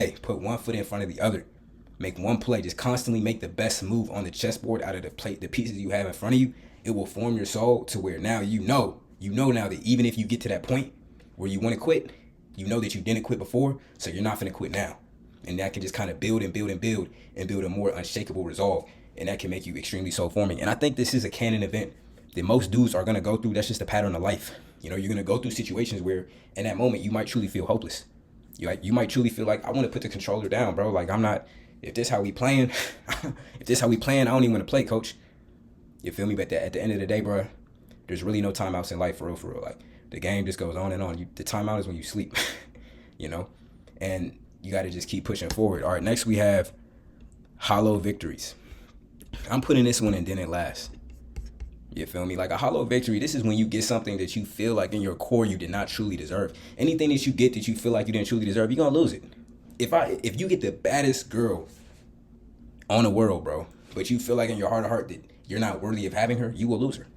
Hey, put one foot in front of the other. Make one play. Just constantly make the best move on the chessboard out of the pieces you have in front of you. It will form your soul to where now you know now that even if you get to that point where you want to quit, you know that you didn't quit before, so you're not gonna quit now. And that can just kind of build and build and build and build a more unshakable resolve. And that can make you extremely soul forming. And I think this is a canon event that most dudes are gonna go through. That's just a pattern of life. You know, you're gonna go through situations where in that moment you might truly feel hopeless. You might truly feel like I want to put the controller down, bro. Like I'm not. If this how we playing, if this how we playing, I don't even want to play, coach. You feel me? But at the end of the day, bro, there's really no timeouts in life for real, for real. Like the game just goes on and on. The timeout is when you sleep, you know, and you got to just keep pushing forward. All right, next we have hollow victories. I'm putting this one in then it last. You feel me? Like a hollow victory, this is when you get something that you feel like in your core you did not truly deserve. Anything that you get that you feel like you didn't truly deserve, you're gonna lose it. If you get the baddest girl on the world, bro, but you feel like in your heart of heart that you're not worthy of having her, you will lose her.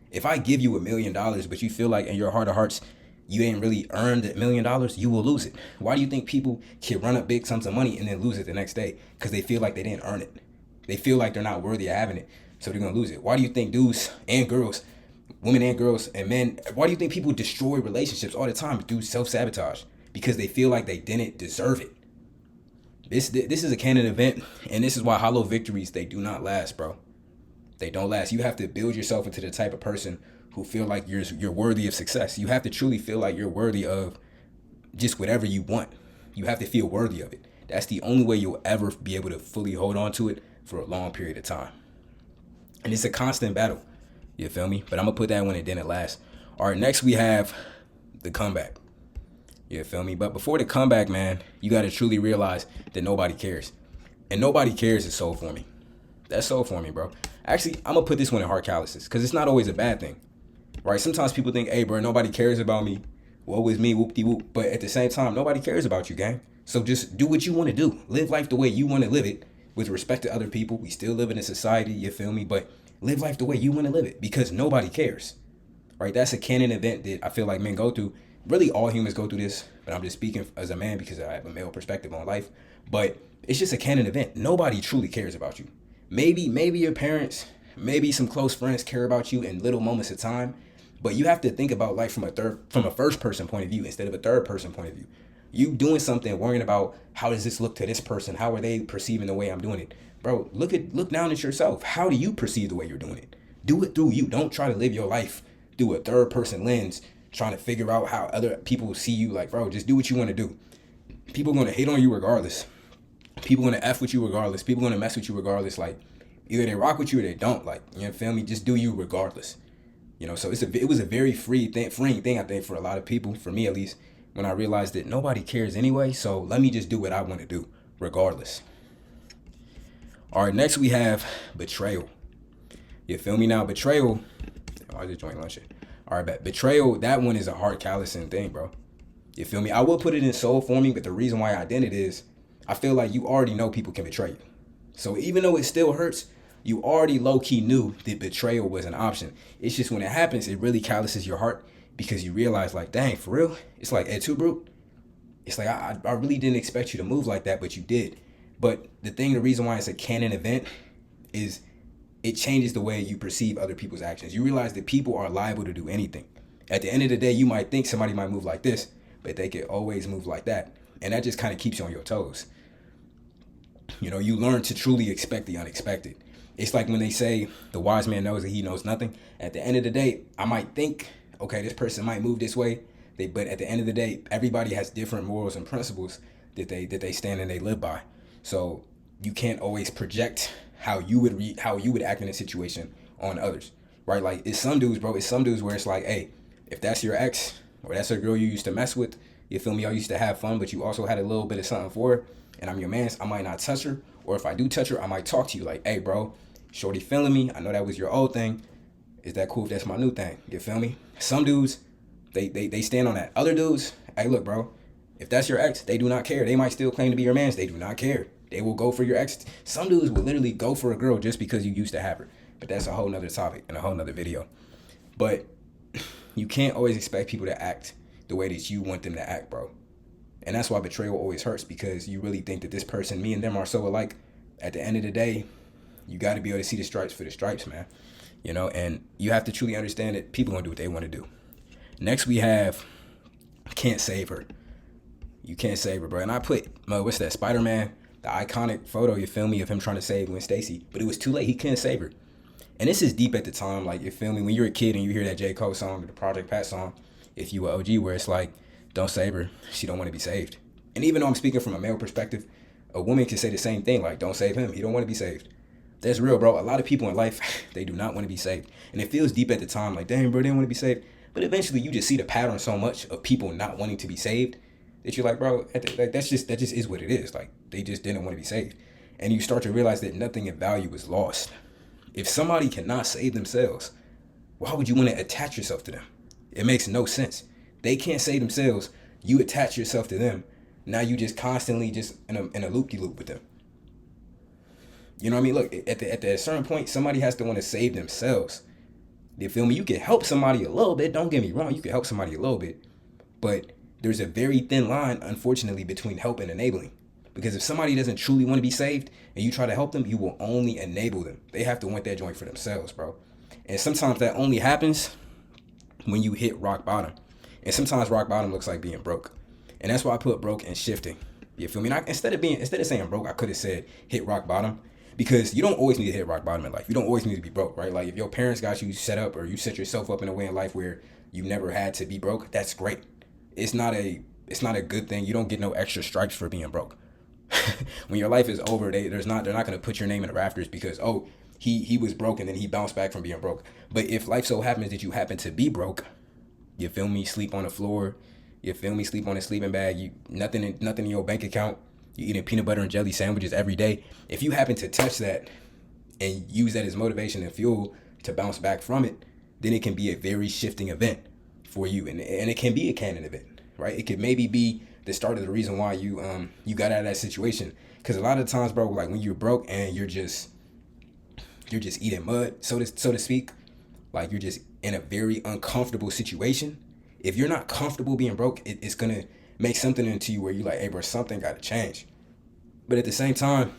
If I give you $1,000,000, but you feel like in your heart of hearts you ain't really earned $1,000,000, you will lose it. Why do you think people can run up big sums of money and then lose it the next day? Because they feel like they didn't earn it. They feel like they're not worthy of having it, so they're gonna lose it. Why do you think dudes and girls, women and girls and men, why do you think people destroy relationships all the time through self-sabotage? Because they feel like they didn't deserve it. This is a canon event, and this is why hollow victories, they do not last, bro. They don't last. You have to build yourself into the type of person who feel like you're worthy of success. You have to truly feel like you're worthy of just whatever you want. You have to feel worthy of it. That's the only way you'll ever be able to fully hold on to it for a long period of time. And it's a constant battle. You feel me? But I'm gonna put that one in then it last. All right, next we have the comeback. You feel me? But before the comeback, man, you got to truly realize that nobody cares. And nobody cares is soul forming. That's soul forming, bro. Actually, I'm going to put this one in heart callouses because it's not always a bad thing, right? Sometimes people think, hey, bro, nobody cares about me. Woe is me, whoop-de-whoop. But at the same time, nobody cares about you, gang. So just do what you want to do. Live life the way you want to live it with respect to other people. We still live in a society, you feel me? But live life the way you want to live it because nobody cares, right? That's a canon event that I feel like men go through. Really, all humans go through this, but I'm just speaking as a man because I have a male perspective on life. But it's just a canon event. Nobody truly cares about you. Maybe your parents, maybe some close friends care about you in little moments of time, but you have to think about life from a first person point of view instead of a third person point of view. You doing something, worrying about how does this look to this person? How are they perceiving the way I'm doing it? Bro, look down at yourself. How do you perceive the way you're doing it? Do it through you. Don't try to live your life through a third person lens, trying to figure out how other people see you. Like, bro, just do what you want to do. People are going to hate on you regardless. People are going to F with you regardless. People are going to mess with you regardless. Like, either they rock with you or they don't. Like, you know, feel me? Just do you regardless. You know, so it was a very freeing thing, I think, for a lot of people, for me at least, when I realized that nobody cares anyway. So let me just do what I want to do regardless. All right, next we have betrayal. You feel me? Now, betrayal. Oh, I just joined lunch. All right, betrayal, that one is a heart callousing thing, bro. You feel me? I will put it in soul forming, but the reason why I did it is I feel like you already know people can betray you. So even though it still hurts, you already low-key knew that betrayal was an option. It's just when it happens, it really calluses your heart because you realize, like, dang, for real? It's like, Ed too, bro. It's like, I really didn't expect you to move like that, but you did. But the reason why it's a canon event is it changes the way you perceive other people's actions. You realize that people are liable to do anything. At the end of the day, you might think somebody might move like this, but they could always move like that. And that just kind of keeps you on your toes. You know, you learn to truly expect the unexpected. It's like when they say the wise man knows that he knows nothing. At the end of the day, I might think, okay, this person might move this way. But at the end of the day, everybody has different morals and principles that they stand and they live by. So you can't always project how you would act in a situation on others, right? Like it's some dudes, bro. It's some dudes where it's like, hey, if that's your ex or that's a girl you used to mess with, you feel me? Y'all used to have fun, but you also had a little bit of something for her, and I'm your man. I might not touch her, or if I do touch her, I might talk to you like, hey, bro, shorty feeling me. I know that was your old thing. Is that cool if that's my new thing? You feel me? Some dudes, they stand on that. Other dudes, hey, look, bro, if that's your ex, they do not care. They might still claim to be your mans. They do not care. They will go for your ex. Some dudes will literally go for a girl just because you used to have her. But that's a whole nother topic and a whole nother video. But you can't always expect people to act the way that you want them to act, bro. And that's why betrayal always hurts, because you really think that this person, me and them are so alike. At the end of the day, you got to be able to see the stripes for the stripes, man. And you have to truly understand that people gonna do what they want to do. Next we have can't save her. You can't save her, bro. And I put, what's that, Spider-Man, the iconic photo, you feel me, of him trying to save Gwen Stacy, but it was too late. He couldn't save her. And this is deep at the time, like, you feel me, when you're a kid and you hear that J. Cole song or the Project Pat song, if you were OG, where it's like, don't save her, she don't want to be saved. And even though I'm speaking from a male perspective, a woman can say the same thing, like, don't save him, he don't want to be saved. That's real, bro. A lot of people in life, they do not want to be saved. And it feels deep at the time, like, dang, bro, they don't want to be saved. But eventually you just see the pattern so much of people not wanting to be saved that you're like, bro, that just is what it is. Like, they just didn't want to be saved. And you start to realize that nothing of value is lost. If somebody cannot save themselves, why would you want to attach yourself to them? It makes no sense. They can't save themselves. You attach yourself to them. Now you just constantly just in a loop-de-loop with them. You know what I mean? Look, at a certain point, somebody has to want to save themselves. You feel me? You can help somebody a little bit. Don't get me wrong. You can help somebody a little bit. But there's a very thin line, unfortunately, between help and enabling. Because if somebody doesn't truly want to be saved and you try to help them, you will only enable them. They have to want that joint for themselves, bro. And sometimes that only happens when you hit rock bottom. And sometimes rock bottom looks like being broke. And that's why I put broke and shifting. You feel me? Instead of saying broke, I could have said hit rock bottom. Because you don't always need to hit rock bottom in life. You don't always need to be broke, right? Like, if your parents got you set up, or you set yourself up in a way in life where you never had to be broke, that's great. It's not a good thing. You don't get no extra stripes for being broke. When your life is over, they're not gonna put your name in the rafters because, oh, he was broke and then he bounced back from being broke. But if life so happens that you happen to be broke, you feel me, sleep on the floor, you feel me, sleep on a sleeping bag, nothing in your bank account, you eating peanut butter and jelly sandwiches every day. If you happen to touch that and use that as motivation and fuel to bounce back from it, then it can be a very shifting event for you. And it can be a Canon event, right? It could maybe be the start of the reason why you got out of that situation. Because a lot of times, bro, like when you're broke and you're just eating mud, so to speak, like you're just in a very uncomfortable situation. If you're not comfortable being broke, it's gonna make something into you where you're like, hey, bro, something got to change. But at the same time,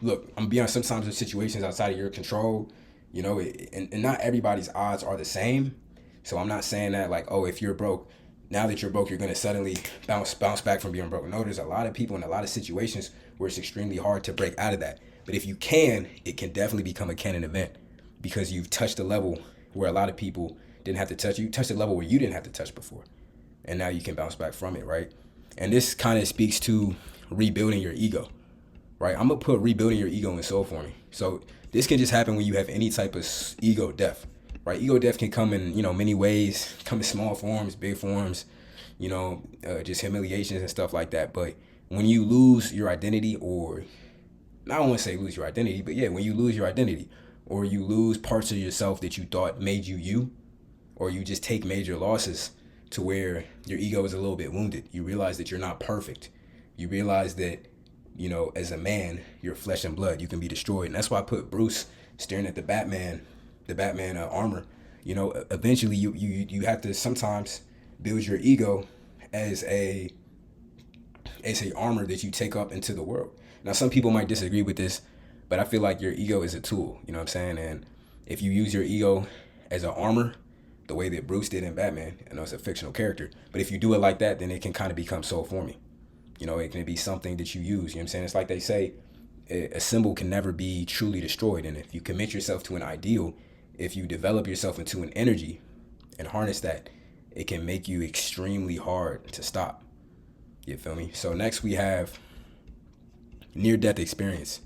look, I'm gonna be honest, sometimes there's situations outside of your control, and not everybody's odds are the same. So I'm not saying that like, oh, if you're broke, now that you're broke, you're gonna suddenly bounce back from being broke. No, there's a lot of people in a lot of situations where it's extremely hard to break out of that. But if you can, it can definitely become a Canon event because you've touched a level where a lot of people didn't have to touch. You touched a level where you didn't have to touch before. And now you can bounce back from it, right? And this kind of speaks to rebuilding your ego, right? I'm going to put rebuilding your ego in soul forming. So this can just happen when you have any type of ego death, right? Ego death can come in, many ways, come in small forms, big forms, just humiliations and stuff like that. But when you lose your identity, or I don't want to say lose your identity, but yeah, when you lose your identity or you lose parts of yourself that you thought made you, or you just take major losses to where your ego is a little bit wounded. You realize that you're not perfect. You realize that, as a man, you're flesh and blood. You can be destroyed. And that's why I put Bruce staring at the Batman armor. Eventually you have to sometimes build your ego as a armor that you take up into the world. Now, some people might disagree with this, but I feel like your ego is a tool. You know what I'm saying? And if you use your ego as an armor, the way that Bruce did in Batman, I know it's a fictional character, but if you do it like that, then it can kind of become soul forming. It can be something that you use. You know what I'm saying? It's like they say, a symbol can never be truly destroyed. And if you commit yourself to an ideal, if you develop yourself into an energy and harness that, it can make you extremely hard to stop. You feel me? So next we have near-death experience.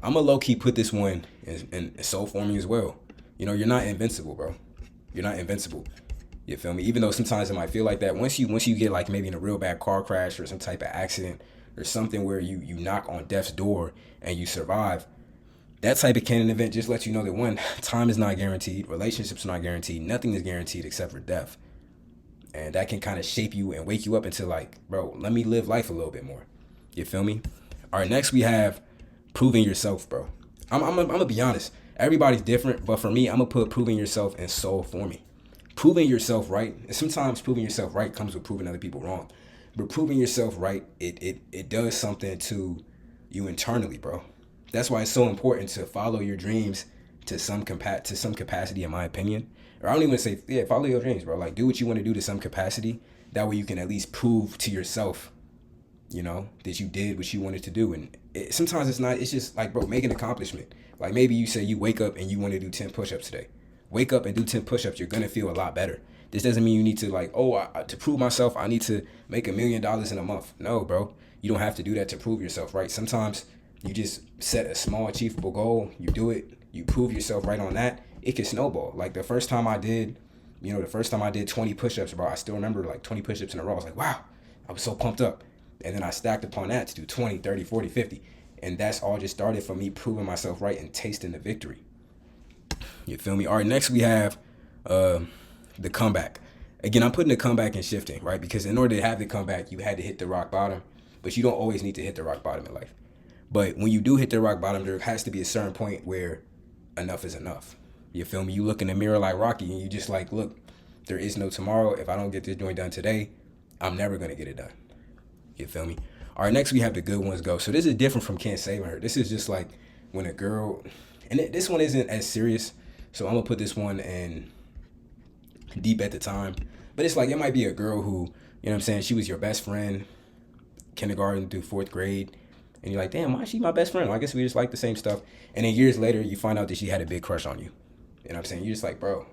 I'm going to low-key put this one in soul forming as well. You're not invincible, bro. You're not invincible. You feel me? Even though sometimes it might feel like that. Once you get like maybe in a real bad car crash or some type of accident or something where you knock on death's door and you survive, that type of Canon event just lets you know that one, time is not guaranteed, relationships are not guaranteed, nothing is guaranteed except for death. And that can kind of shape you and wake you up into like, bro, let me live life a little bit more. You feel me? All right, next we have proving yourself, bro. I'm gonna be honest. Everybody's different, but for me, I'm going to put proving yourself in soul forming. Proving yourself right, and sometimes proving yourself right comes with proving other people wrong. But proving yourself right, it does something to you internally, bro. That's why it's so important to follow your dreams to some capacity, in my opinion. Or I don't even say, yeah, follow your dreams, bro. Like, do what you want to do to some capacity. That way you can at least prove to yourself, that you did what you wanted to do. And sometimes it's just like, bro, make an accomplishment. Like, maybe you say you wake up and you want to do 10 push-ups today. Wake up and do 10 push-ups. You're going to feel a lot better. This doesn't mean you need to like, to prove myself, I need to make $1 million in a month. No, bro. You don't have to do that to prove yourself, right? Sometimes you just set a small achievable goal. You do it. You prove yourself right on that. It can snowball. Like the first time I did 20 push-ups, bro, I still remember like 20 push-ups in a row. I was like, wow, I was so pumped up. And then I stacked upon that to do 20, 30, 40, 50. And that's all just started from me proving myself right and tasting the victory. You feel me? All right, next we have the comeback. Again, I'm putting the comeback in shifting, right? Because in order to have the comeback, you had to hit the rock bottom. But you don't always need to hit the rock bottom in life. But when you do hit the rock bottom, there has to be a certain point where enough is enough. You feel me? You look in the mirror like Rocky and you just like, look, there is no tomorrow. If I don't get this joint done today, I'm never going to get it done. You feel me? All right, next we have the good ones go. So this is different from Can't Save Her. This is just like when a girl, and this one isn't as serious. So I'm going to put this one in deep at the time. But it's like, it might be a girl who, you know what I'm saying, she was your best friend, kindergarten through 4th grade. And you're like, damn, why is she my best friend? Well, I guess we just like the same stuff. And then years later, you find out that she had a big crush on you. You know what I'm saying? You're just like, bro,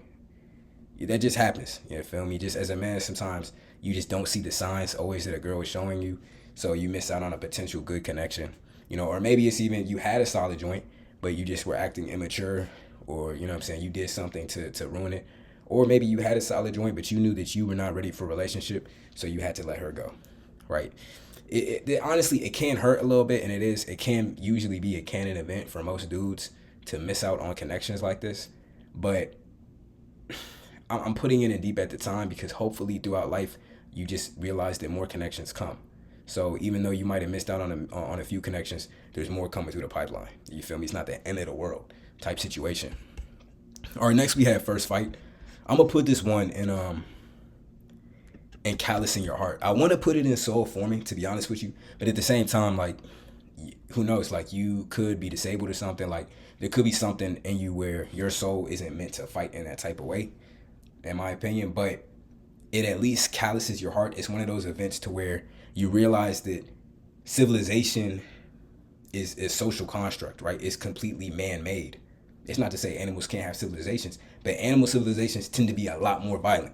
that just happens. You feel me? Just as a man, sometimes you just don't see the signs always that a girl is showing you. So you miss out on a potential good connection. Or maybe it's even you had a solid joint, but you just were acting immature, or, you know what I'm saying, you did something to ruin it. Or maybe you had a solid joint, but you knew that you were not ready for a relationship, so you had to let her go, right? Honestly, it can hurt a little bit, and it can usually be a canon event for most dudes to miss out on connections like this. But I'm putting it in deep at the time because hopefully throughout life, you just realize that more connections come. So even though you might have missed out on a few connections, there's more coming through the pipeline. You feel me? It's not the end of the world type situation. All right, next we have First Fight. I'm gonna put this one in callousing your heart. I want to put it in soul forming, to be honest with you, but at the same time, like, who knows? Like, you could be disabled or something. Like, there could be something in you where your soul isn't meant to fight in that type of way, in my opinion. But it at least calluses your heart. It's one of those events to where you realize that civilization is a social construct, right? It's completely man-made. It's not to say animals can't have civilizations, but animal civilizations tend to be a lot more violent.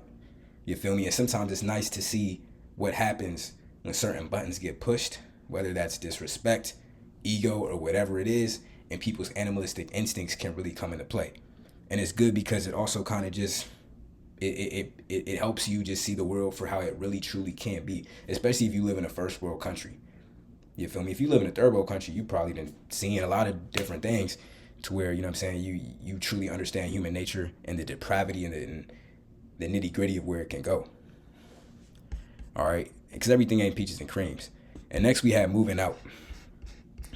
You feel me? And sometimes it's nice to see what happens when certain buttons get pushed, whether that's disrespect, ego, or whatever it is, and people's animalistic instincts can really come into play. And it's good because it also kind of just, it helps you just see the world for how it really truly can be, especially if you live in a first world country. You feel me? If you live in a third world country, you probably been seeing a lot of different things to where, you know what I'm saying, you truly understand human nature and the depravity and the nitty gritty of where it can go. All right, because everything ain't peaches and creams. And next we have moving out.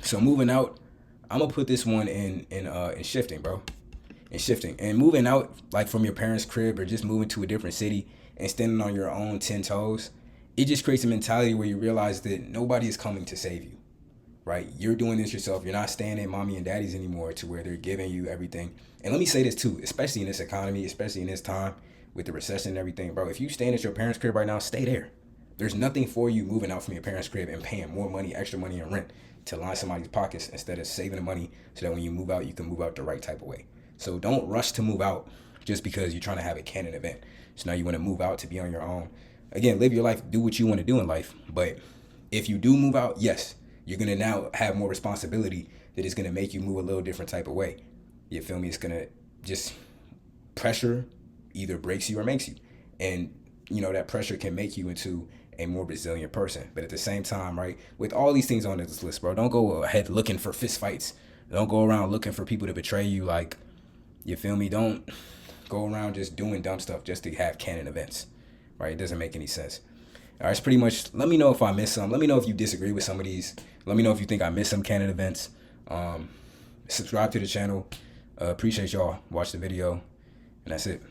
So moving out, I'm gonna put this one in shifting, bro. In shifting and moving out, like from your parents' crib or just moving to a different city and standing on your own 10 toes. It just creates a mentality where you realize that nobody is coming to save you, right? You're doing this yourself. You're not staying at mommy and daddy's anymore to where they're giving you everything. And let me say this too, especially in this economy, especially in this time with the recession and everything, bro. If you staying at your parents' crib right now, stay there. There's nothing for you moving out from your parents' crib and paying more money, extra money in rent to line somebody's pockets instead of saving the money so that when you move out, you can move out the right type of way. So don't rush to move out just because you're trying to have a Canon event. So now you want to move out to be on your own. Again, live your life, do what you want to do in life. But if you do move out, yes, you're going to now have more responsibility that is going to make you move a little different type of way. You feel me? It's going to just pressure either breaks you or makes you. And, you know, that pressure can make you into a more resilient person. But at the same time, right, with all these things on this list, bro, don't go ahead looking for fist fights. Don't go around looking for people to betray you. Like, you feel me? Don't go around just doing dumb stuff just to have Canon events, right? It doesn't make any sense. All right, it's pretty much, let me know if I missed some. Let me know if you disagree with some of these. Let me know if you think I missed some Canon events. Subscribe to the channel. Appreciate y'all. Watch the video. And that's it.